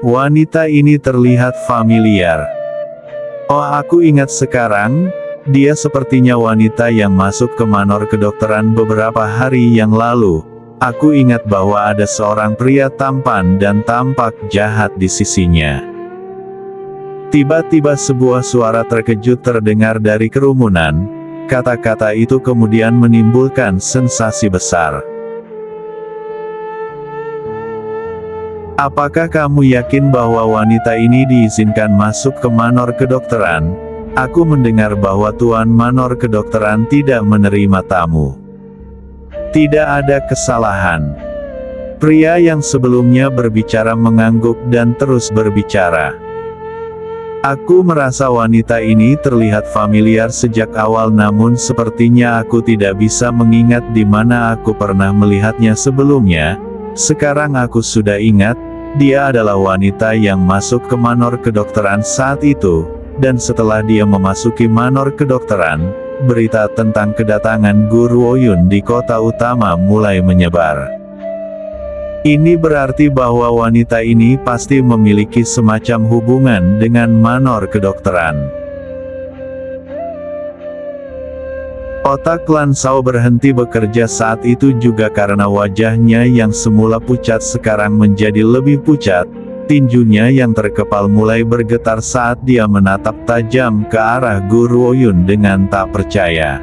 Wanita ini terlihat familiar. Oh, aku ingat sekarang, dia sepertinya wanita yang masuk ke manor kedokteran beberapa hari yang lalu. Aku ingat bahwa ada seorang pria tampan dan tampak jahat di sisinya. Tiba-tiba sebuah suara terkejut terdengar dari kerumunan. Kata-kata itu kemudian menimbulkan sensasi besar. Apakah kamu yakin bahwa wanita ini diizinkan masuk ke manor kedokteran? Aku mendengar bahwa Tuan Manor Kedokteran tidak menerima tamu. Tidak ada kesalahan. Pria yang sebelumnya berbicara mengangguk dan terus berbicara. Aku merasa wanita ini terlihat familiar sejak awal, namun sepertinya aku tidak bisa mengingat di mana aku pernah melihatnya sebelumnya. Sekarang aku sudah ingat, dia adalah wanita yang masuk ke manor kedokteran saat itu, dan setelah dia memasuki manor kedokteran, berita tentang kedatangan Guru Oyun di kota utama mulai menyebar. Ini berarti bahwa wanita ini pasti memiliki semacam hubungan dengan manor kedokteran. Otak Lan Shao berhenti bekerja saat itu juga karena wajahnya yang semula pucat sekarang menjadi lebih pucat. Tinjunya yang terkepal mulai bergetar saat dia menatap tajam ke arah Guru Oyun dengan tak percaya.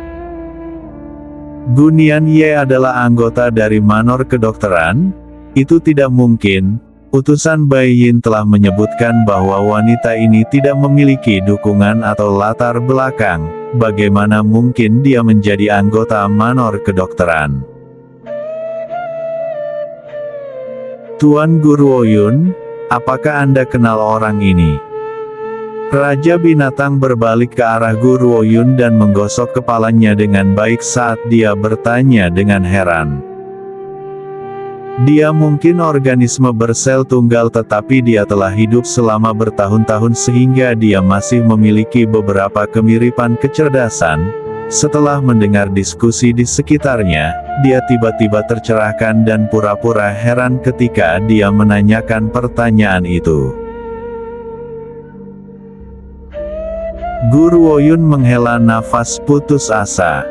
Gunian Ye adalah anggota dari manor kedokteran? Itu tidak mungkin. Utusan Bai Yin telah menyebutkan bahwa wanita ini tidak memiliki dukungan atau latar belakang. Bagaimana mungkin dia menjadi anggota manor kedokteran? Tuan Guru Oyun, apakah Anda kenal orang ini? Raja binatang berbalik ke arah Guru Oyun dan menggosok kepalanya dengan baik saat dia bertanya dengan heran. Dia mungkin organisme bersel tunggal, tetapi dia telah hidup selama bertahun-tahun sehingga dia masih memiliki beberapa kemiripan kecerdasan. Setelah mendengar diskusi di sekitarnya, dia tiba-tiba tercerahkan dan pura-pura heran ketika dia menanyakan pertanyaan itu. Guru Oyun menghela nafas putus asa.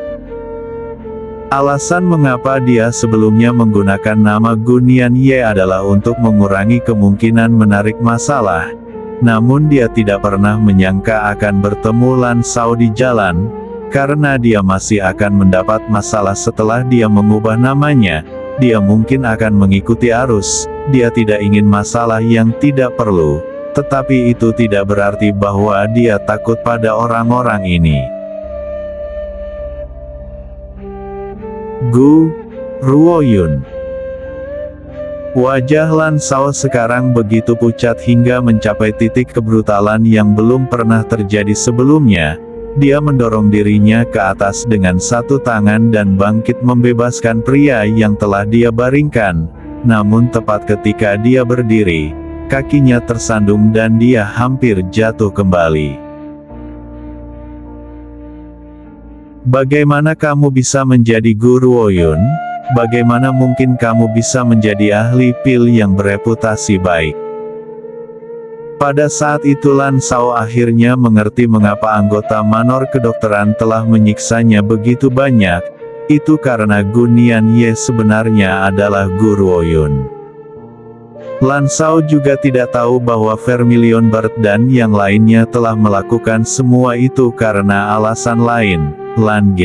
Alasan mengapa dia sebelumnya menggunakan nama Gunian Ye adalah untuk mengurangi kemungkinan menarik masalah. Namun dia tidak pernah menyangka akan bertemu Lan Shao di jalan, karena dia masih akan mendapat masalah setelah dia mengubah namanya. Dia mungkin akan mengikuti arus, dia tidak ingin masalah yang tidak perlu. Tetapi itu tidak berarti bahwa dia takut pada orang-orang ini. Guru Oyun. Wajah Lan Shao sekarang begitu pucat hingga mencapai titik kebrutalan yang belum pernah terjadi sebelumnya. Dia mendorong dirinya ke atas dengan satu tangan dan bangkit membebaskan pria yang telah dia baringkan. Namun tepat ketika dia berdiri, kakinya tersandung dan dia hampir jatuh kembali. Bagaimana kamu bisa menjadi Guru Oyun? Bagaimana mungkin kamu bisa menjadi ahli pil yang bereputasi baik? Pada saat itu Lan Shao akhirnya mengerti mengapa anggota manor kedokteran telah menyiksanya begitu banyak. Itu karena Gunian Ye sebenarnya adalah Guru Oyun. Lan Shao juga tidak tahu bahwa Vermilion Bard dan yang lainnya telah melakukan semua itu karena alasan lain. Lan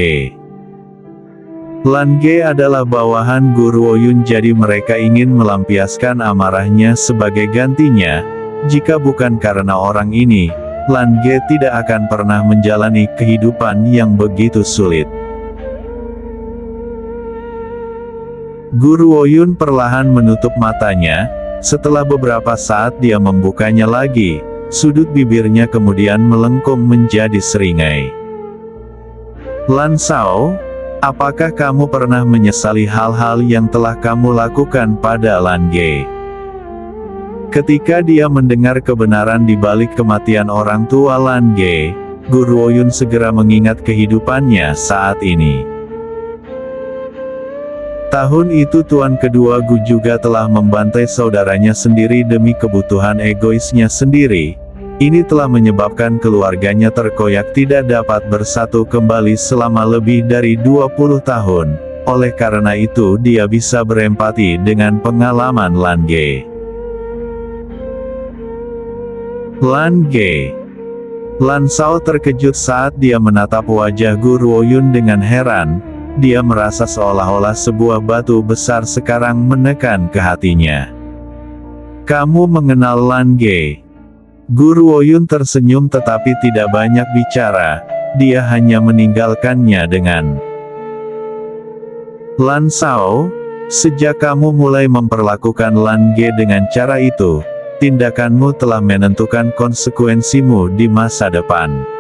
Ge adalah bawahan Guru Oyun, jadi mereka ingin melampiaskan amarahnya sebagai gantinya. Jika bukan karena orang ini, Lan Ge tidak akan pernah menjalani kehidupan yang begitu sulit. Guru Oyun perlahan menutup matanya. Setelah beberapa saat dia membukanya lagi, sudut bibirnya kemudian melengkung menjadi seringai. Lan Shao, apakah kamu pernah menyesali hal-hal yang telah kamu lakukan pada Lan Ge? Ketika dia mendengar kebenaran di balik kematian orang tua Lan Ge, Guru Oyun segera mengingat kehidupannya saat ini. Tahun itu Tuan kedua Gu juga telah membantai saudaranya sendiri demi kebutuhan egoisnya sendiri. Ini telah menyebabkan keluarganya terkoyak tidak dapat bersatu kembali selama lebih dari 20 tahun. Oleh karena itu dia bisa berempati dengan pengalaman Lan Ge. Lan Ge. Lan Shao terkejut saat dia menatap wajah Gu Ruoyun dengan heran. Dia merasa seolah-olah sebuah batu besar sekarang menekan ke hatinya. Kamu mengenal Lan Ge? Gu Ruoyun tersenyum tetapi tidak banyak bicara. Dia hanya meninggalkannya dengan Lan Shao, sejak kamu mulai memperlakukan Lan Ge dengan cara itu, tindakanmu telah menentukan konsekuensimu di masa depan.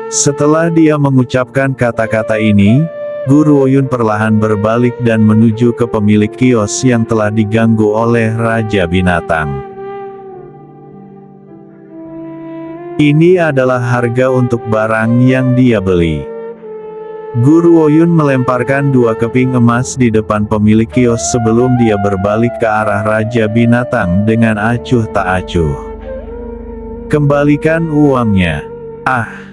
Setelah dia mengucapkan kata-kata ini, Gu Ruoyun perlahan berbalik dan menuju ke pemilik kios yang telah diganggu oleh Raja Binatang. Ini adalah harga untuk barang yang dia beli. Gu Ruoyun melemparkan 2 keping emas di depan pemilik kios sebelum dia berbalik ke arah Raja Binatang dengan acuh tak acuh. Kembalikan uangnya. Ah!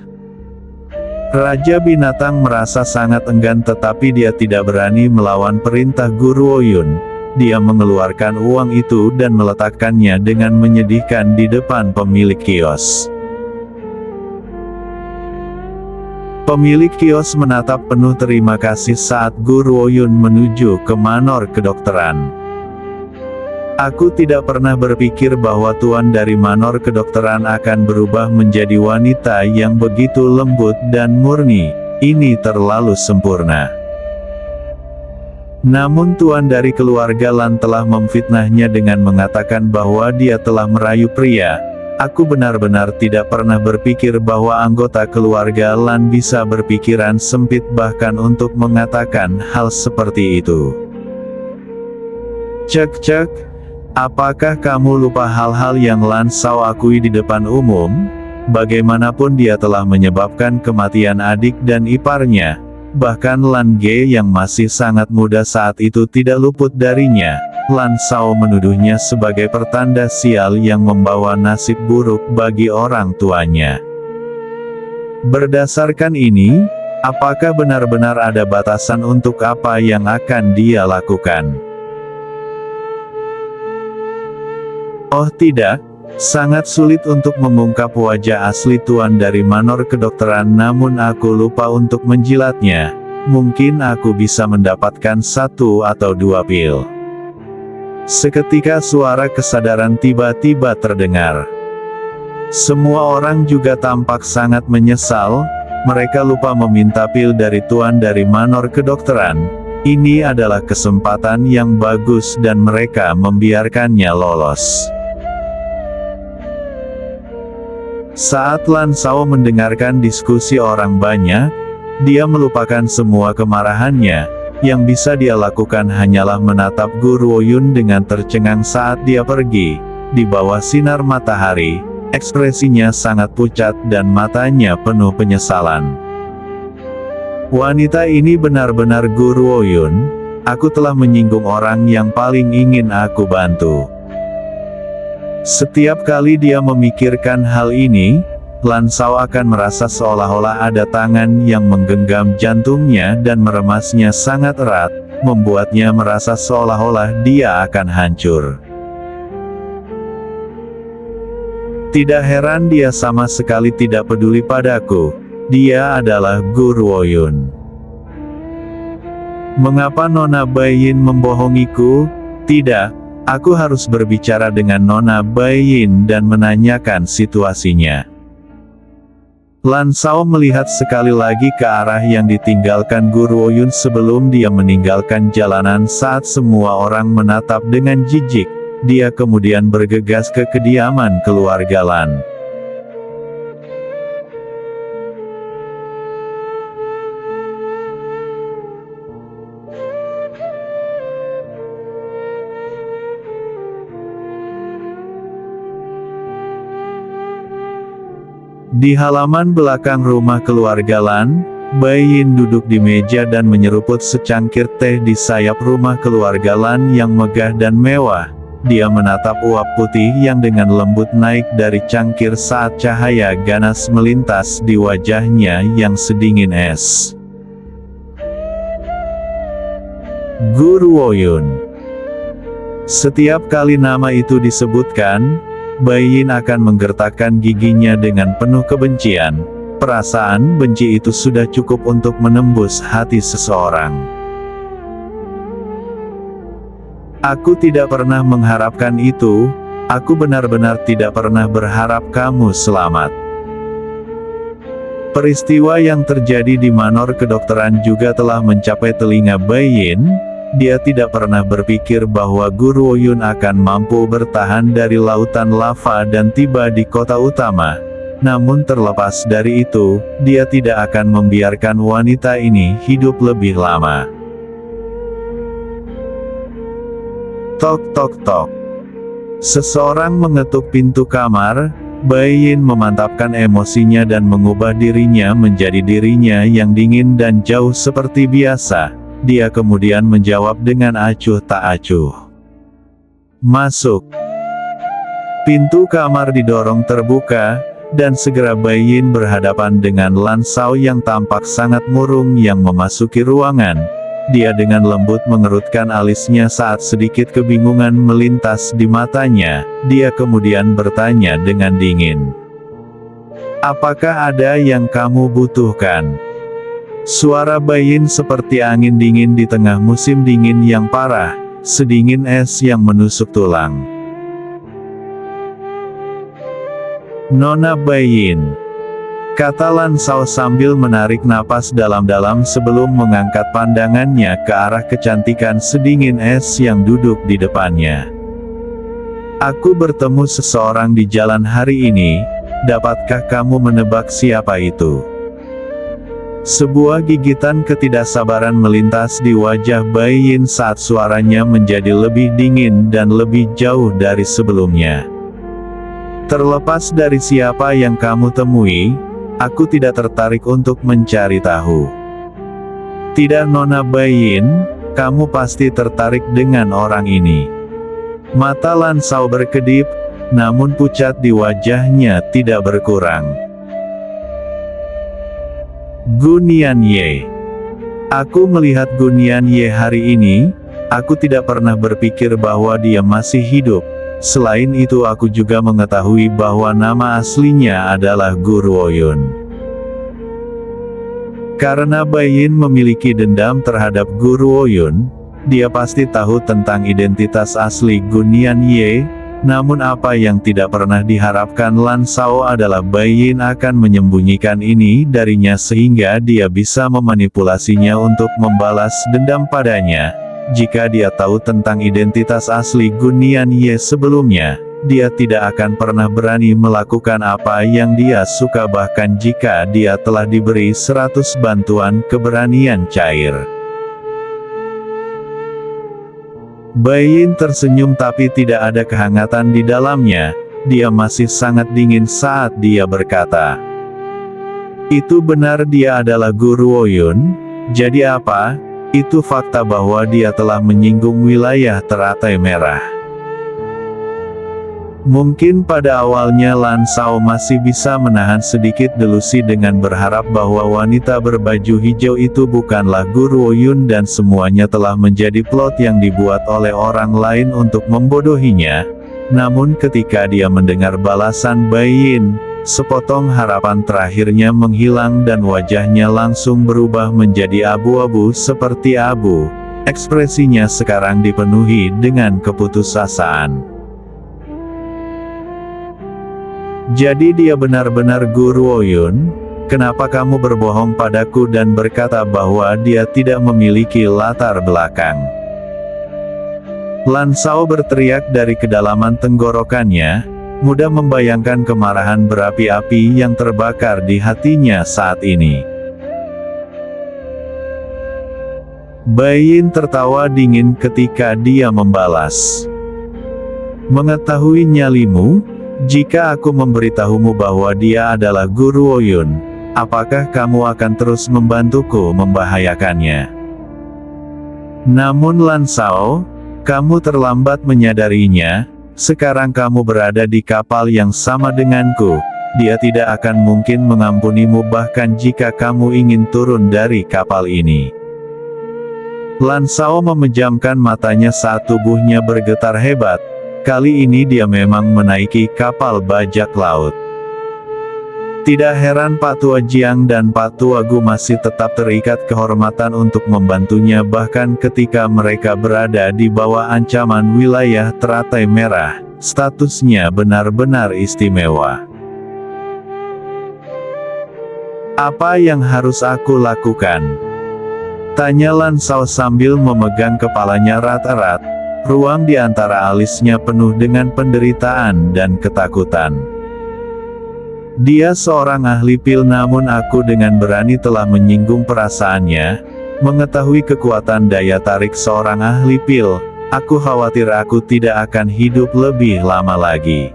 Raja Binatang merasa sangat enggan tetapi dia tidak berani melawan perintah Gu Ruoyun. Dia mengeluarkan uang itu dan meletakkannya dengan menyedihkan di depan pemilik kios. Pemilik kios menatap penuh terima kasih saat Gu Ruoyun menuju ke manor kedokteran. Aku tidak pernah berpikir bahwa tuan dari manor kedokteran akan berubah menjadi wanita yang begitu lembut dan murni. Ini terlalu sempurna. Namun tuan dari keluarga Lan telah memfitnahnya dengan mengatakan bahwa dia telah merayu pria. Aku benar-benar tidak pernah berpikir bahwa anggota keluarga Lan bisa berpikiran sempit bahkan untuk mengatakan hal seperti itu. Cek. Apakah kamu lupa hal-hal yang Lan Shao akui di depan umum? Bagaimanapun dia telah menyebabkan kematian adik dan iparnya. Bahkan Lan Ge yang masih sangat muda saat itu tidak luput darinya. Lan Shao menuduhnya sebagai pertanda sial yang membawa nasib buruk bagi orang tuanya. Berdasarkan ini, apakah benar-benar ada batasan untuk apa yang akan dia lakukan? Oh tidak, sangat sulit untuk mengungkap wajah asli tuan dari manor kedokteran namun aku lupa untuk menjilatnya. Mungkin aku bisa mendapatkan 1 atau 2 pil. Seketika suara kesadaran tiba-tiba terdengar. Semua orang juga tampak sangat menyesal, mereka lupa meminta pil dari tuan dari manor kedokteran. Ini adalah kesempatan yang bagus dan mereka membiarkannya lolos. Saat Lan Shao mendengarkan diskusi orang banyak, dia melupakan semua kemarahannya. Yang bisa dia lakukan hanyalah menatap Gu Ruoyun dengan tercengang saat dia pergi. Di bawah sinar matahari, ekspresinya sangat pucat dan matanya penuh penyesalan. Wanita ini benar-benar Gu Ruoyun. Aku telah menyinggung orang yang paling ingin aku bantu. Setiap kali dia memikirkan hal ini, Lan Shao akan merasa seolah-olah ada tangan yang menggenggam jantungnya dan meremasnya sangat erat, membuatnya merasa seolah-olah dia akan hancur. Tidak heran dia sama sekali tidak peduli padaku. Dia adalah Gu Ruoyun. Mengapa Nona Baiyin membohongiku? Tidak. Aku harus berbicara dengan Nona Baiyin dan menanyakan situasinya. Lan Shao melihat sekali lagi ke arah yang ditinggalkan Gu Ruoyun sebelum dia meninggalkan jalanan saat semua orang menatap dengan jijik. Dia kemudian bergegas ke kediaman keluarga Lan. Di halaman belakang rumah keluarga Lan, Bai Yin duduk di meja dan menyeruput secangkir teh di sayap rumah keluarga Lan yang megah dan mewah. Dia menatap uap putih yang dengan lembut naik dari cangkir saat cahaya ganas melintas di wajahnya yang sedingin es. Gu Ruoyun. Setiap kali nama itu disebutkan, Bai Yin akan menggertakkan giginya dengan penuh kebencian. Perasaan benci itu sudah cukup untuk menembus hati seseorang. Aku tidak pernah mengharapkan itu, aku benar-benar tidak pernah berharap kamu selamat. Peristiwa yang terjadi di Manor Kedokteran juga telah mencapai telinga Bai Yin. Dia tidak pernah berpikir bahwa Gu Ruoyun akan mampu bertahan dari lautan lava dan tiba di kota utama. Namun terlepas dari itu, dia tidak akan membiarkan wanita ini hidup lebih lama. Tok tok tok. Seseorang mengetuk pintu kamar. Bai Yin memantapkan emosinya dan mengubah dirinya menjadi dirinya yang dingin dan jauh seperti biasa. Dia kemudian menjawab dengan acuh tak acuh. Masuk. Pintu kamar didorong terbuka, dan segera Bai Yin berhadapan dengan Lan Shao yang tampak sangat murung yang memasuki ruangan. Dia dengan lembut mengerutkan alisnya saat sedikit kebingungan melintas di matanya. Dia kemudian bertanya dengan dingin. Apakah ada yang kamu butuhkan? Suara Bai Yin seperti angin dingin di tengah musim dingin yang parah, sedingin es yang menusuk tulang. Nona Bai Yin, kata Lan Shao sambil menarik napas dalam-dalam sebelum mengangkat pandangannya ke arah kecantikan sedingin es yang duduk di depannya. Aku bertemu seseorang di jalan hari ini, dapatkah kamu menebak siapa itu? Sebuah gigitan ketidaksabaran melintas di wajah Bai Yin saat suaranya menjadi lebih dingin dan lebih jauh dari sebelumnya. Terlepas dari siapa yang kamu temui, aku tidak tertarik untuk mencari tahu. Tidak Nona Bai Yin, kamu pasti tertarik dengan orang ini. Mata Lan Shao berkedip, namun pucat di wajahnya tidak berkurang. Gu Nianye. Aku melihat Gu Nianye hari ini, aku tidak pernah berpikir bahwa dia masih hidup. Selain itu aku juga mengetahui bahwa nama aslinya adalah Gu Ruoyun. Karena Bai Yin memiliki dendam terhadap Gu Ruoyun, dia pasti tahu tentang identitas asli Gu Nianye. Namun apa yang tidak pernah diharapkan Lan Shao adalah Bai Yin akan menyembunyikan ini darinya sehingga dia bisa memanipulasinya untuk membalas dendam padanya. Jika dia tahu tentang identitas asli Gu Nianye sebelumnya, dia tidak akan pernah berani melakukan apa yang dia suka bahkan jika dia telah diberi 100 bantuan keberanian cair. Bai Yin tersenyum tapi tidak ada kehangatan di dalamnya, dia masih sangat dingin saat dia berkata. Itu benar dia adalah Gu Ruoyun, jadi apa? Itu fakta bahwa dia telah menyinggung wilayah teratai merah. Mungkin pada awalnya Lan Shao masih bisa menahan sedikit delusi dengan berharap bahwa wanita berbaju hijau itu bukanlah Gu Ruoyun dan semuanya telah menjadi plot yang dibuat oleh orang lain untuk membodohinya. Namun ketika dia mendengar balasan Bai Yin, sepotong harapan terakhirnya menghilang dan wajahnya langsung berubah menjadi abu-abu seperti abu. Ekspresinya sekarang dipenuhi dengan keputusasaan. Jadi dia benar-benar Gu Ruoyun? Kenapa kamu berbohong padaku dan berkata bahwa dia tidak memiliki latar belakang? Lan Shao berteriak dari kedalaman tenggorokannya, mudah membayangkan kemarahan berapi-api yang terbakar di hatinya saat ini. Bai Yin tertawa dingin ketika dia membalas. Mengetahui nyalimu, jika aku memberitahumu bahwa dia adalah Gu Ruoyun, apakah kamu akan terus membantuku membahayakannya? Namun Lan Shao, kamu terlambat menyadarinya, sekarang kamu berada di kapal yang sama denganku, dia tidak akan mungkin mengampunimu bahkan jika kamu ingin turun dari kapal ini. Lan Shao memejamkan matanya saat tubuhnya bergetar hebat, kali ini dia memang menaiki kapal bajak laut. Tidak heran Pak Tua Jiang dan Pak Tua Gu masih tetap terikat kehormatan untuk membantunya bahkan ketika mereka berada di bawah ancaman wilayah teratai merah, statusnya benar-benar istimewa. Apa yang harus aku lakukan? Tanya Lan Shao sambil memegang kepalanya erat-erat, ruang di antara alisnya penuh dengan penderitaan dan ketakutan. Dia seorang ahli pil namun aku dengan berani telah menyinggung perasaannya, mengetahui kekuatan daya tarik seorang ahli pil, aku khawatir aku tidak akan hidup lebih lama lagi.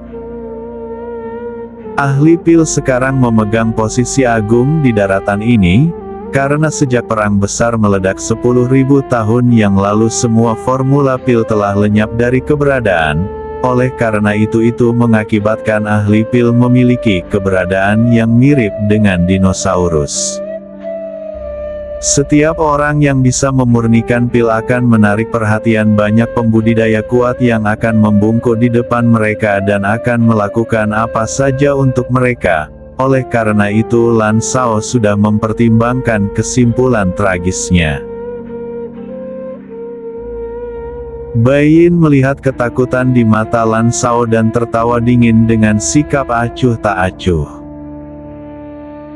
Ahli pil sekarang memegang posisi agung di daratan ini, karena sejak perang besar meledak 10.000 tahun yang lalu semua formula pil telah lenyap dari keberadaan. Oleh karena itu mengakibatkan ahli pil memiliki keberadaan yang mirip dengan dinosaurus. Setiap orang yang bisa memurnikan pil akan menarik perhatian banyak pembudidaya kuat yang akan membungkuk di depan mereka dan akan melakukan apa saja untuk mereka. Oleh karena itu Lan Shao sudah mempertimbangkan kesimpulan tragisnya. Bai Yin melihat ketakutan di mata Lan Shao dan tertawa dingin dengan sikap acuh tak acuh.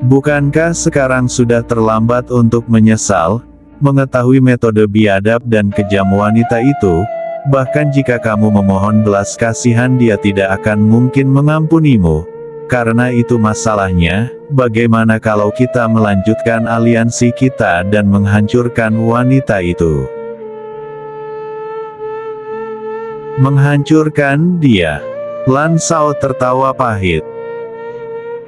Bukankah sekarang sudah terlambat untuk menyesal, mengetahui metode biadab dan kejam wanita itu? Bahkan jika kamu memohon belas kasihan dia tidak akan mungkin mengampunimu. Karena itu masalahnya, bagaimana kalau kita melanjutkan aliansi kita dan menghancurkan wanita itu? Menghancurkan dia. Lan Shao tertawa pahit.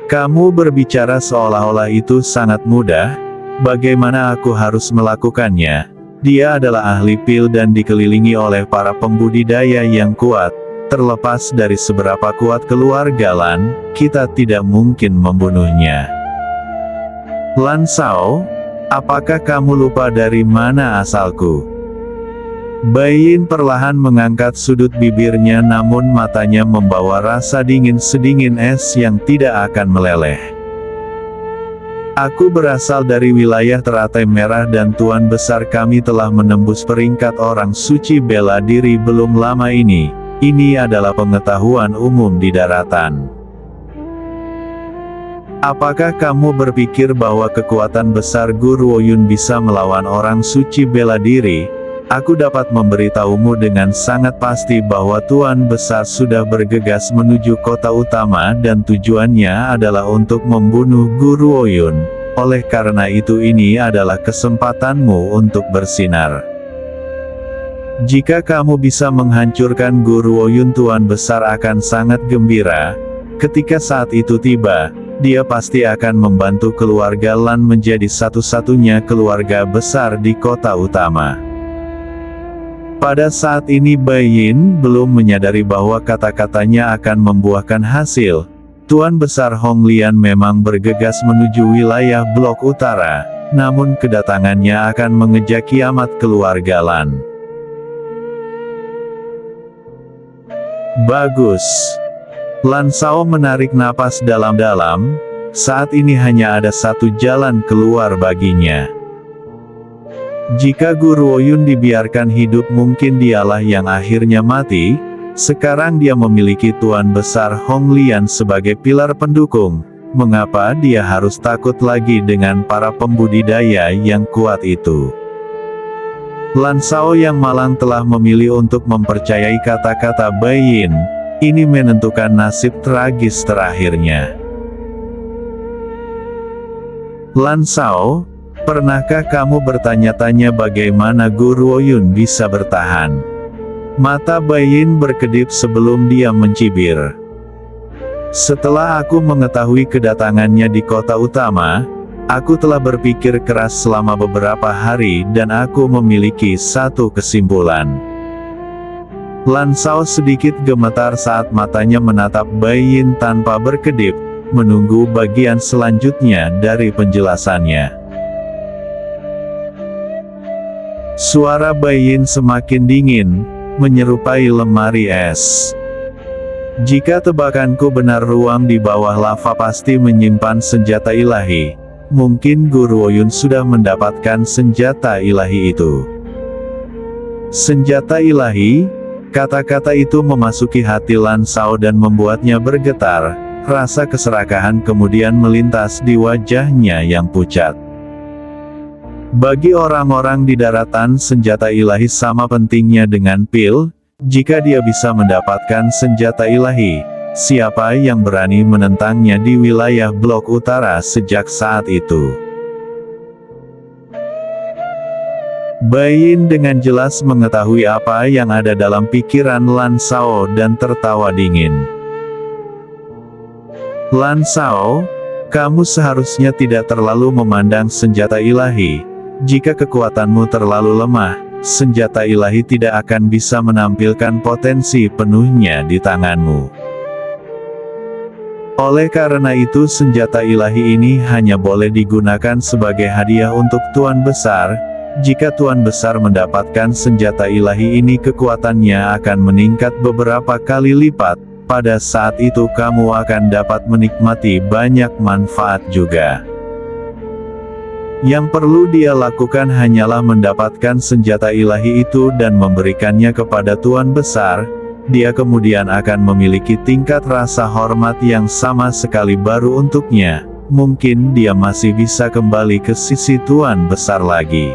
Kamu berbicara seolah-olah itu sangat mudah, bagaimana aku harus melakukannya? Dia adalah ahli pil dan dikelilingi oleh para pembudidaya yang kuat, terlepas dari seberapa kuat keluarga Lan, kita tidak mungkin membunuhnya. Lan Shao, apakah kamu lupa dari mana asalku? Bai Yin perlahan mengangkat sudut bibirnya namun matanya membawa rasa dingin sedingin es yang tidak akan meleleh. Aku berasal dari wilayah teratai merah dan Tuan Besar kami telah menembus peringkat orang suci bela diri belum lama ini. Ini adalah pengetahuan umum di daratan. Apakah kamu berpikir bahwa kekuatan besar Guru Oyun bisa melawan orang suci bela diri? Aku dapat memberitahumu dengan sangat pasti bahwa Tuan Besar sudah bergegas menuju kota utama dan tujuannya adalah untuk membunuh Guru Oyun. Oleh karena itu ini adalah kesempatanmu untuk bersinar. Jika kamu bisa menghancurkan Guru Oyun Tuan Besar akan sangat gembira. Ketika saat itu tiba, dia pasti akan membantu keluarga Lan menjadi satu-satunya keluarga besar di kota utama. Pada saat ini Bai Yin belum menyadari bahwa kata-katanya akan membuahkan hasil. Tuan Besar Hong Lian memang bergegas menuju wilayah blok utara, namun kedatangannya akan mengejak kiamat keluarga Lan. Bagus. Lan Shao menarik napas dalam-dalam, saat ini hanya ada satu jalan keluar baginya. Jika Guru Oyun dibiarkan hidup mungkin dialah yang akhirnya mati, sekarang dia memiliki Tuan Besar Hong Lian sebagai pilar pendukung, mengapa dia harus takut lagi dengan para pembudidaya yang kuat itu? Lan Shao yang malang telah memilih untuk mempercayai kata-kata Bai Yin, ini menentukan nasib tragis terakhirnya. Lan Shao, pernahkah kamu bertanya-tanya bagaimana Guru Oyun bisa bertahan? Mata Bai Yin berkedip sebelum dia mencibir. Setelah aku mengetahui kedatangannya di kota utama, aku telah berpikir keras selama beberapa hari dan aku memiliki satu kesimpulan. Lan Shao sedikit gemetar saat matanya menatap Bai Yin tanpa berkedip, menunggu bagian selanjutnya dari penjelasannya. Suara Bai Yin semakin dingin, menyerupai lemari es. Jika tebakanku benar, ruang di bawah lava pasti menyimpan senjata ilahi. Mungkin Guru Ouyun sudah mendapatkan senjata ilahi itu. Senjata ilahi? Kata-kata itu memasuki hati Lan Shao dan membuatnya bergetar. Rasa keserakahan kemudian melintas di wajahnya yang pucat. Bagi orang-orang di daratan, senjata ilahi sama pentingnya dengan pil. Jika dia bisa mendapatkan senjata ilahi, siapa yang berani menentangnya di wilayah blok utara sejak saat itu? Bai Yin dengan jelas mengetahui apa yang ada dalam pikiran Lan Shao dan tertawa dingin. Lan Shao, kamu seharusnya tidak terlalu memandang senjata ilahi. Jika kekuatanmu terlalu lemah, senjata ilahi tidak akan bisa menampilkan potensi penuhnya di tanganmu. Oleh karena itu, senjata ilahi ini hanya boleh digunakan sebagai hadiah untuk Tuan Besar. Jika Tuan Besar mendapatkan senjata ilahi ini, kekuatannya akan meningkat beberapa kali lipat. Pada saat itu kamu akan dapat menikmati banyak manfaat juga. Yang perlu dia lakukan hanyalah mendapatkan senjata ilahi itu dan memberikannya kepada Tuan Besar. Dia kemudian akan memiliki tingkat rasa hormat yang sama sekali baru untuknya. Mungkin dia masih bisa kembali ke sisi Tuan Besar lagi.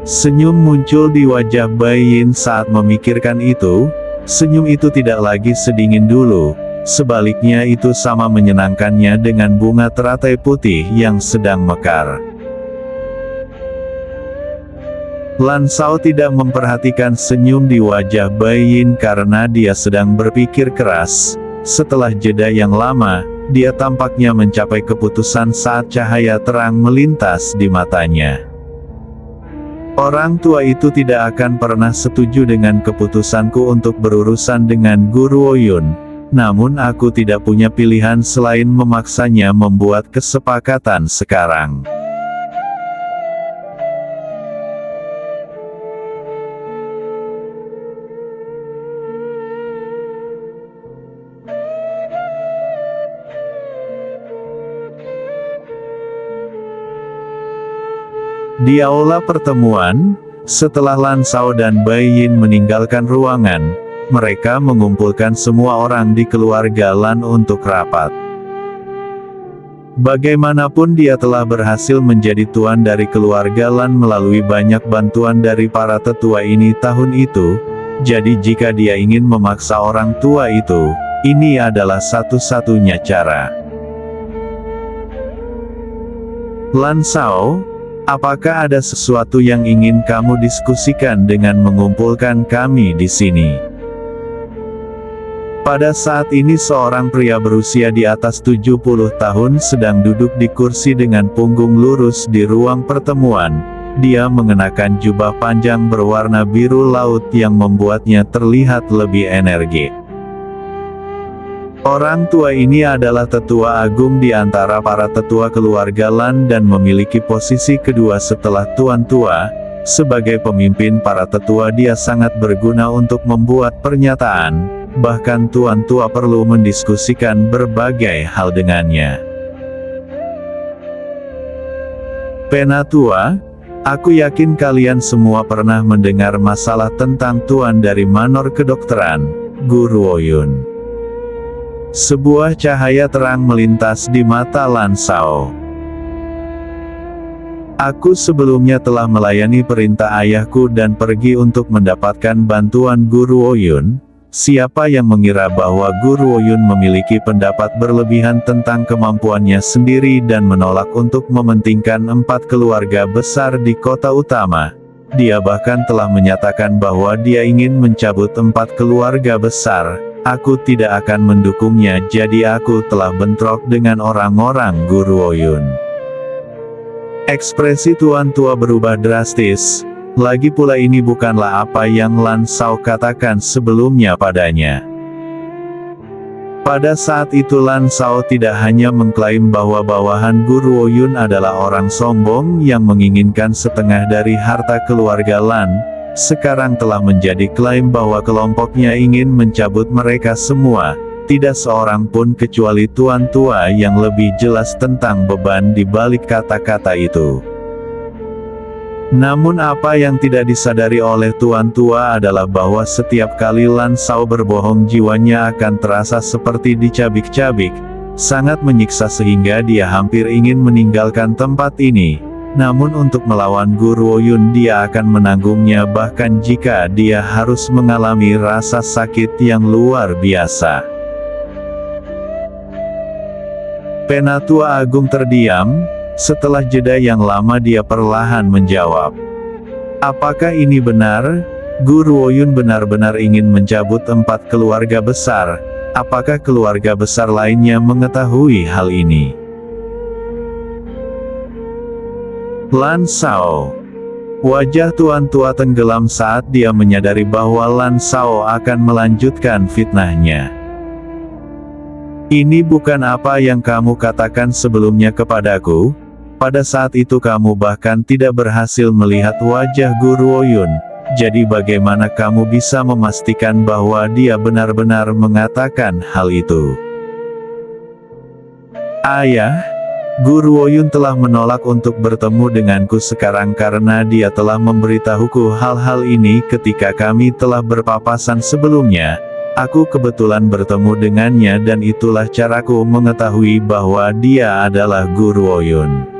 Senyum muncul di wajah Bai Yin saat memikirkan itu. Senyum itu tidak lagi sedingin dulu. Sebaliknya itu sama menyenangkannya dengan bunga teratai putih yang sedang mekar. Lan Shao tidak memperhatikan senyum di wajah Bai Yin karena dia sedang berpikir keras. Setelah jeda yang lama, dia tampaknya mencapai keputusan saat cahaya terang melintas di matanya. Orang tua itu tidak akan pernah setuju dengan keputusanku untuk berurusan dengan Guru Ouyun. Namun aku tidak punya pilihan selain memaksanya membuat kesepakatan sekarang. Di aula pertemuan, setelah Lan Shao dan Bai Yin meninggalkan ruangan, mereka mengumpulkan semua orang di keluarga Lan untuk rapat. Bagaimanapun dia telah berhasil menjadi tuan dari keluarga Lan melalui banyak bantuan dari para tetua ini tahun itu, jadi jika dia ingin memaksa orang tua itu, ini adalah satu-satunya cara. Lan Shao, apakah ada sesuatu yang ingin kamu diskusikan dengan mengumpulkan kami di sini? Pada saat ini seorang pria berusia di atas 70 tahun sedang duduk di kursi dengan punggung lurus di ruang pertemuan. Dia mengenakan jubah panjang berwarna biru laut yang membuatnya terlihat lebih energik. Orang tua ini adalah tetua agung di antara para tetua keluarga Lan dan memiliki posisi kedua setelah tuan tua. Sebagai pemimpin para tetua, dia sangat berguna untuk membuat pernyataan. Bahkan tuan tua perlu mendiskusikan berbagai hal dengannya. Penatua, aku yakin kalian semua pernah mendengar masalah tentang tuan dari Manor Kedokteran, Guru Ouyun. Sebuah cahaya terang melintas di mata Lan Shao. Aku sebelumnya telah melayani perintah ayahku dan pergi untuk mendapatkan bantuan Guru Ouyun. Siapa yang mengira bahwa Guru Ouyun memiliki pendapat berlebihan tentang kemampuannya sendiri dan menolak untuk mementingkan 4 keluarga besar di kota utama. Dia bahkan telah menyatakan bahwa dia ingin mencabut 4 keluarga besar. aku tidak akan mendukungnya, jadi aku telah bentrok dengan orang-orang Guru Oyun. Ekspresi Tuan Tua berubah drastis, lagi pula ini bukanlah apa yang Lan Shao katakan sebelumnya padanya. Pada saat itu Lan Shao tidak hanya mengklaim bahwa bawahan Guru Oyun adalah orang sombong yang menginginkan setengah dari harta keluarga Lan, sekarang telah menjadi klaim bahwa kelompoknya ingin mencabut mereka semua. Tidak seorang pun kecuali Tuan Tua yang lebih jelas tentang beban di balik kata-kata itu. Namun apa yang tidak disadari oleh Tuan Tua adalah bahwa setiap kali Lan Shao berbohong jiwanya akan terasa seperti dicabik-cabik, sangat menyiksa sehingga dia hampir ingin meninggalkan tempat ini. Namun untuk melawan Guru Oyun dia akan menanggungnya bahkan jika dia harus mengalami rasa sakit yang luar biasa. Penatua Agung terdiam. Setelah jeda yang lama dia perlahan menjawab. Apakah ini benar? Guru Oyun benar-benar ingin mencabut 4 keluarga besar. Apakah keluarga besar lainnya mengetahui hal ini? Lan Shao. Wajah Tuan Tua tenggelam saat dia menyadari bahwa Lan Shao akan melanjutkan fitnahnya. Ini bukan apa yang kamu katakan sebelumnya kepadaku. Pada saat itu kamu bahkan tidak berhasil melihat wajah Guru Oyun, jadi bagaimana kamu bisa memastikan bahwa dia benar-benar mengatakan hal itu? Ayah, Guru Oyun telah menolak untuk bertemu denganku sekarang karena dia telah memberitahuku hal-hal ini ketika kami telah berpapasan sebelumnya. Aku kebetulan bertemu dengannya dan itulah caraku mengetahui bahwa dia adalah Guru Oyun.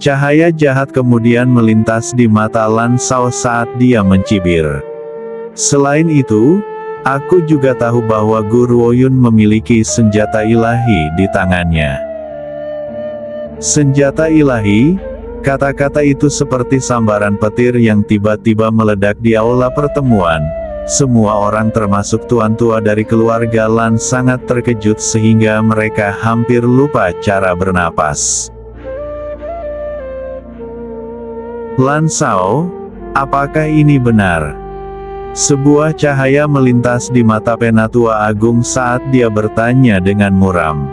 Cahaya jahat kemudian melintas di mata Lan Shao saat dia mencibir. Selain itu, aku juga tahu bahwa Guru Oyun memiliki senjata ilahi di tangannya. Senjata ilahi? Kata-kata itu seperti sambaran petir yang tiba-tiba meledak di aula pertemuan. Semua orang termasuk Tuan Tua dari keluarga Lan sangat terkejut sehingga mereka hampir lupa cara bernapas. Lan Shao, apakah ini benar? Sebuah cahaya melintas di mata Penatua Agung saat dia bertanya dengan muram.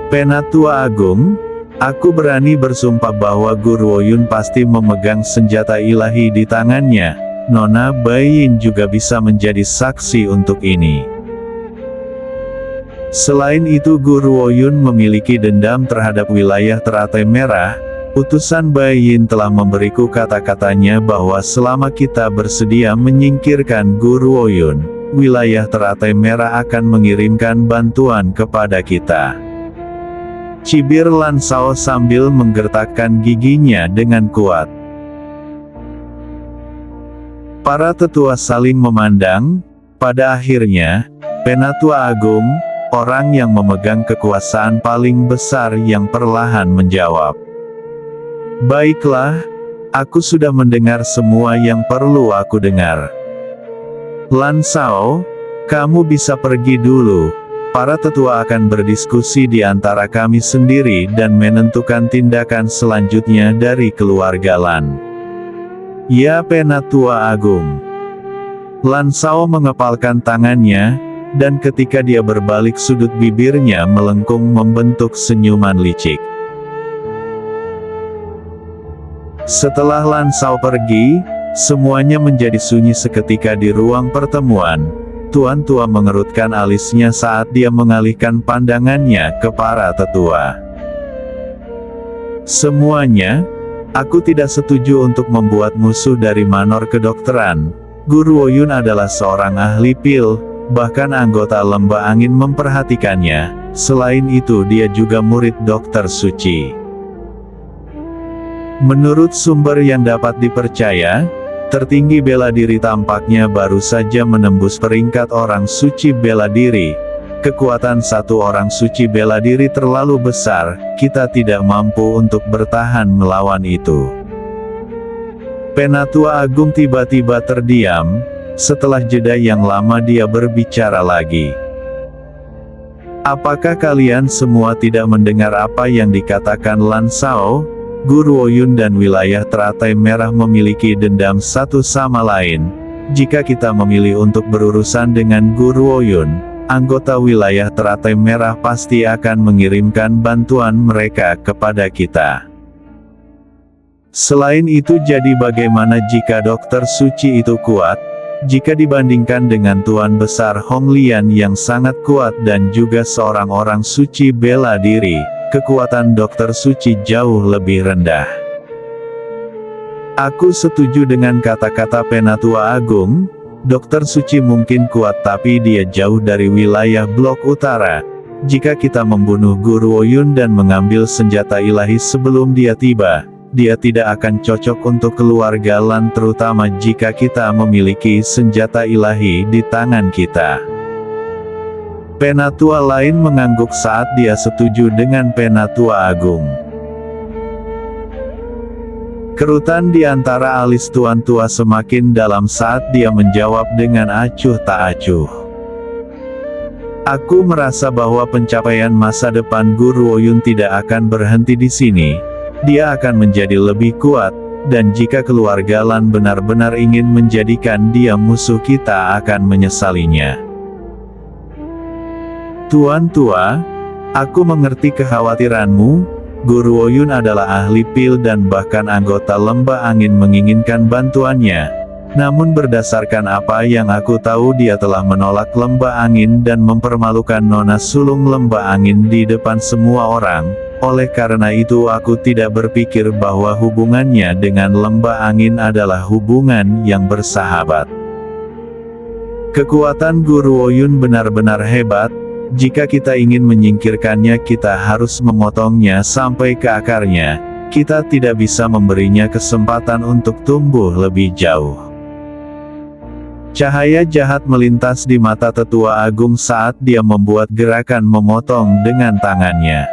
Penatua Agung, aku berani bersumpah bahwa Guru Oyun pasti memegang senjata ilahi di tangannya. Nona Baiyin juga bisa menjadi saksi untuk ini. Selain itu Guru Oyun memiliki dendam terhadap wilayah Teratai Merah. Utusan Baiyin telah memberiku kata-katanya bahwa selama kita bersedia menyingkirkan Guru Oyun, wilayah Teratai Merah akan mengirimkan bantuan kepada kita. Cibir Lan Shao sambil menggertakkan giginya dengan kuat. Para tetua saling memandang. Pada akhirnya, Penatua Agung, orang yang memegang kekuasaan paling besar yang perlahan menjawab. Baiklah, aku sudah mendengar semua yang perlu aku dengar. Lan Shao, kamu bisa pergi dulu. Para tetua akan berdiskusi di antara kami sendiri dan menentukan tindakan selanjutnya dari keluarga Lan. Ya Penatua Agung. Lan Shao mengepalkan tangannya, dan ketika dia berbalik sudut bibirnya melengkung membentuk senyuman licik. Setelah Lan Shao pergi, semuanya menjadi sunyi seketika di ruang pertemuan. Tuan Tua mengerutkan alisnya saat dia mengalihkan pandangannya ke para tetua. Semuanya, aku tidak setuju untuk membuat musuh dari manor kedokteran. Guru Oyun adalah seorang ahli pil. Bahkan anggota lembah angin memperhatikannya. Selain itu dia juga murid Dokter Suci. Menurut sumber yang dapat dipercaya, tertinggi bela diri tampaknya baru saja menembus peringkat orang suci bela diri. Kekuatan satu orang suci bela diri terlalu besar, kita tidak mampu untuk bertahan melawan itu. Penatua Agung tiba-tiba terdiam. Setelah jeda yang lama dia berbicara lagi. Apakah kalian semua tidak mendengar apa yang dikatakan Lan Shao? Guru Ouyun dan wilayah teratai merah memiliki dendam satu sama lain. Jika kita memilih untuk berurusan dengan Guru Ouyun, anggota wilayah teratai merah pasti akan mengirimkan bantuan mereka kepada kita. Selain itu, jadi bagaimana jika Dokter Suci itu kuat? Jika dibandingkan dengan Tuan Besar Hong Lian yang sangat kuat dan juga seorang orang suci bela diri, kekuatan Dokter Suci jauh lebih rendah. Aku setuju dengan kata-kata Penatua Agung. Dokter Suci mungkin kuat tapi dia jauh dari wilayah blok utara. Jika kita membunuh Guru Ouyun dan mengambil senjata ilahi sebelum dia tiba, dia tidak akan cocok untuk keluarga Lan, terutama jika kita memiliki senjata ilahi di tangan kita. Penatua lain mengangguk saat dia setuju dengan Penatua Agung. Kerutan di antara alis Tuan Tua semakin dalam saat dia menjawab dengan acuh tak acuh. Aku merasa bahwa pencapaian masa depan Guru Ouyun tidak akan berhenti di sini. Dia akan menjadi lebih kuat, dan jika keluarga Lan benar-benar ingin menjadikan dia musuh, kita akan menyesalinya. Tuan Tua, aku mengerti kekhawatiranmu. Guru Ouyun adalah ahli pil dan bahkan anggota lembah angin menginginkan bantuannya. Namun berdasarkan apa yang aku tahu, dia telah menolak lembah angin dan mempermalukan Nona sulung lembah angin di depan semua orang. Oleh karena itu aku tidak berpikir bahwa hubungannya dengan lembah angin adalah hubungan yang bersahabat. Kekuatan Guru Ouyun benar-benar hebat. Jika kita ingin menyingkirkannya, kita harus memotongnya sampai ke akarnya. Kita tidak bisa memberinya kesempatan untuk tumbuh lebih jauh. Cahaya jahat melintas di mata Tetua Agung saat dia membuat gerakan memotong dengan tangannya.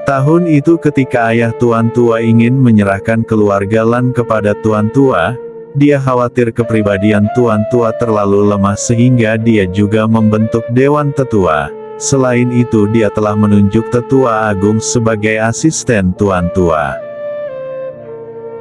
Tahun itu ketika ayah Tuan Tua ingin menyerahkan keluarga Lan kepada Tuan Tua, dia khawatir kepribadian Tuan Tua terlalu lemah sehingga dia juga membentuk Dewan Tetua. Selain itu, dia telah menunjuk Tetua Agung sebagai asisten Tuan Tua.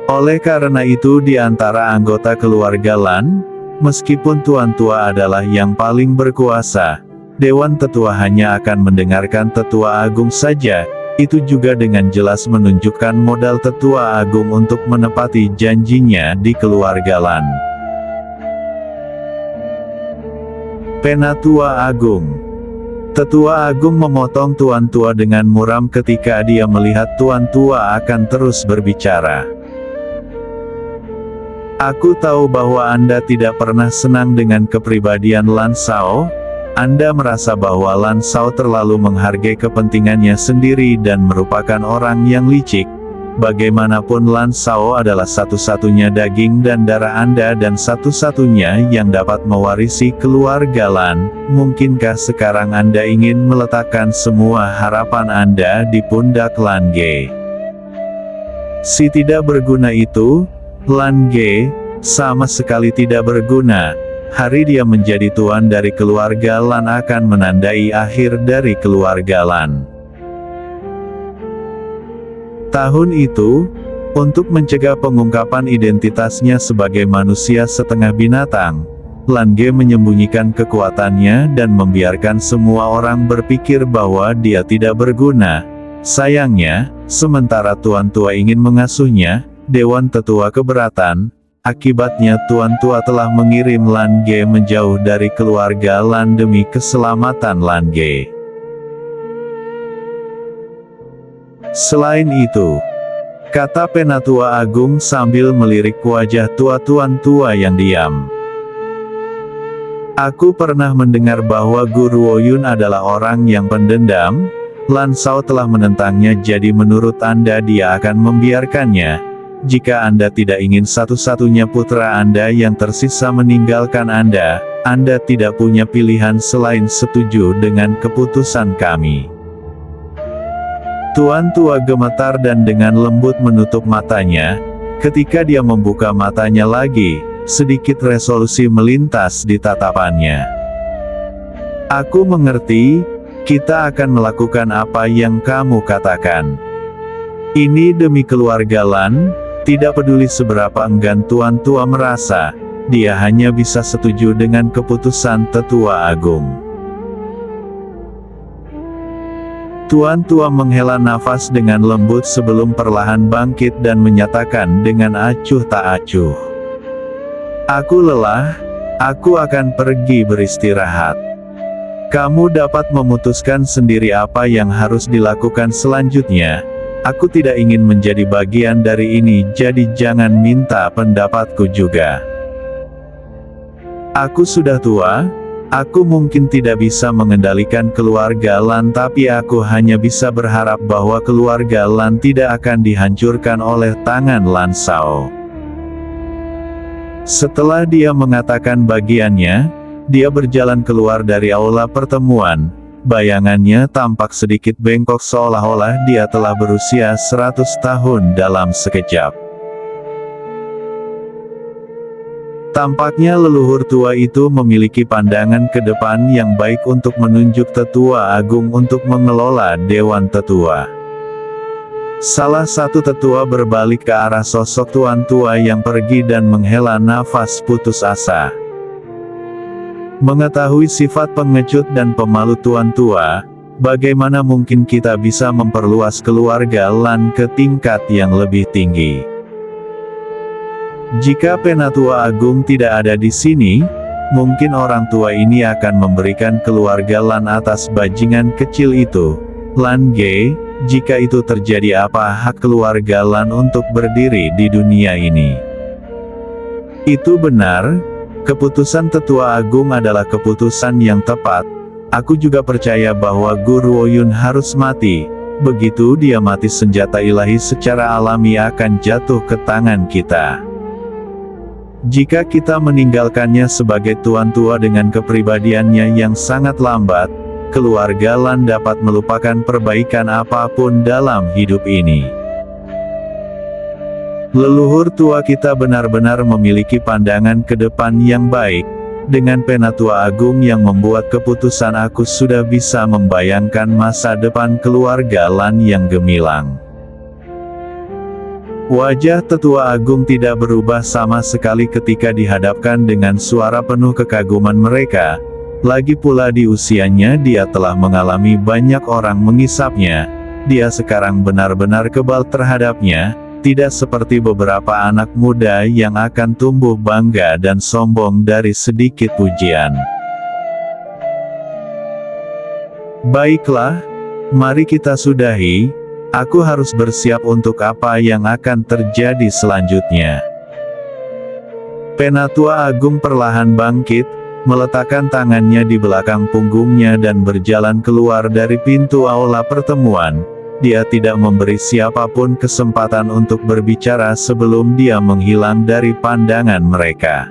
Oleh karena itu, di antara anggota keluarga Lan, meskipun Tuan Tua adalah yang paling berkuasa, Dewan Tetua hanya akan mendengarkan Tetua Agung saja. Itu juga dengan jelas menunjukkan modal Tetua Agung untuk menepati janjinya di keluarga Lan. Penatua Agung. Tetua Agung memotong Tuan Tua dengan muram ketika dia melihat Tuan Tua akan terus berbicara. Aku tahu bahwa Anda tidak pernah senang dengan kepribadian Lan Shao. Anda merasa bahwa Lan Shao terlalu menghargai kepentingannya sendiri dan merupakan orang yang licik. Bagaimanapun Lan Shao adalah satu-satunya daging dan darah Anda dan satu-satunya yang dapat mewarisi keluarga Lan. Mungkinkah sekarang Anda ingin meletakkan semua harapan Anda di pundak Lan Ge? Si tidak berguna itu, Lan Ge, sama sekali tidak berguna. Hari dia menjadi tuan dari keluarga Lan akan menandai akhir dari keluarga Lan. Tahun itu, untuk mencegah pengungkapan identitasnya sebagai manusia setengah binatang, Lan Ge menyembunyikan kekuatannya dan membiarkan semua orang berpikir bahwa dia tidak berguna. Sayangnya, sementara Tuan Tua ingin mengasuhnya, Dewan Tetua keberatan. Akibatnya Tuan Tua telah mengirim Lan Ge menjauh dari keluarga Lan demi keselamatan Lan Ge. Selain itu, kata Penatua Agung sambil melirik wajah Tuan Tua yang diam. Aku pernah mendengar bahwa Guru Ouyun adalah orang yang pendendam. Lan Shao telah menentangnya, jadi menurut Anda dia akan membiarkannya? Jika Anda tidak ingin satu-satunya putra Anda yang tersisa meninggalkan Anda tidak punya pilihan selain setuju dengan keputusan kami. Tuan Tua gemetar dan dengan lembut menutup matanya. Ketika dia membuka matanya lagi, sedikit resolusi melintas di tatapannya. Aku mengerti, kita akan melakukan apa yang kamu katakan. Ini demi keluarga Lan, tidak peduli seberapa enggan Tuan Tua merasa, dia hanya bisa setuju dengan keputusan Tetua Agung. Tuan Tua menghela nafas dengan lembut sebelum perlahan bangkit dan menyatakan dengan acuh tak acuh. Aku lelah, aku akan pergi beristirahat. Kamu dapat memutuskan sendiri apa yang harus dilakukan selanjutnya. Aku tidak ingin menjadi bagian dari ini, jadi jangan minta pendapatku juga. Aku sudah tua. Aku mungkin tidak bisa mengendalikan keluarga Lan, tapi aku hanya bisa berharap bahwa keluarga Lan tidak akan dihancurkan oleh tangan Lan Shao. Setelah dia mengatakan bagiannya, dia berjalan keluar dari aula pertemuan. Bayangannya tampak sedikit bengkok seolah-olah dia telah berusia 100 tahun dalam sekejap. Tampaknya leluhur tua itu memiliki pandangan ke depan yang baik untuk menunjuk Tetua Agung untuk mengelola Dewan Tetua. Salah satu tetua berbalik ke arah sosok Tuan Tua yang pergi dan menghela nafas putus asa. Mengetahui sifat pengecut dan pemalu Tuan Tua, bagaimana mungkin kita bisa memperluas keluarga Lan ke tingkat yang lebih tinggi? Jika Penatua Agung tidak ada di sini, mungkin orang tua ini akan memberikan keluarga Lan atas bajingan kecil itu. Lan Ge, jika itu terjadi, apa hak keluarga Lan untuk berdiri di dunia ini? Itu benar, keputusan Tetua Agung adalah keputusan yang tepat. Aku juga percaya bahwa Guru Oyun harus mati. Begitu dia mati, senjata ilahi secara alami akan jatuh ke tangan kita. Jika kita meninggalkannya sebagai Tuan Tua dengan kepribadiannya yang sangat lambat, keluarga Lan dapat melupakan perbaikan apapun dalam hidup ini. Leluhur tua kita benar-benar memiliki pandangan ke depan yang baik. Dengan Penatua Agung yang membuat keputusan, aku sudah bisa membayangkan masa depan keluarga Lan yang gemilang. Wajah Tetua Agung tidak berubah sama sekali ketika dihadapkan dengan suara penuh kekaguman mereka. Lagi pula di usianya dia telah mengalami banyak orang mengisapnya. Dia sekarang benar-benar kebal terhadapnya, tidak seperti beberapa anak muda yang akan tumbuh bangga dan sombong dari sedikit pujian. Baiklah, mari kita sudahi. Aku harus bersiap untuk apa yang akan terjadi selanjutnya. Penatua Agung perlahan bangkit, meletakkan tangannya di belakang punggungnya dan berjalan keluar dari pintu aula pertemuan. Dia tidak memberi siapapun kesempatan untuk berbicara sebelum dia menghilang dari pandangan mereka.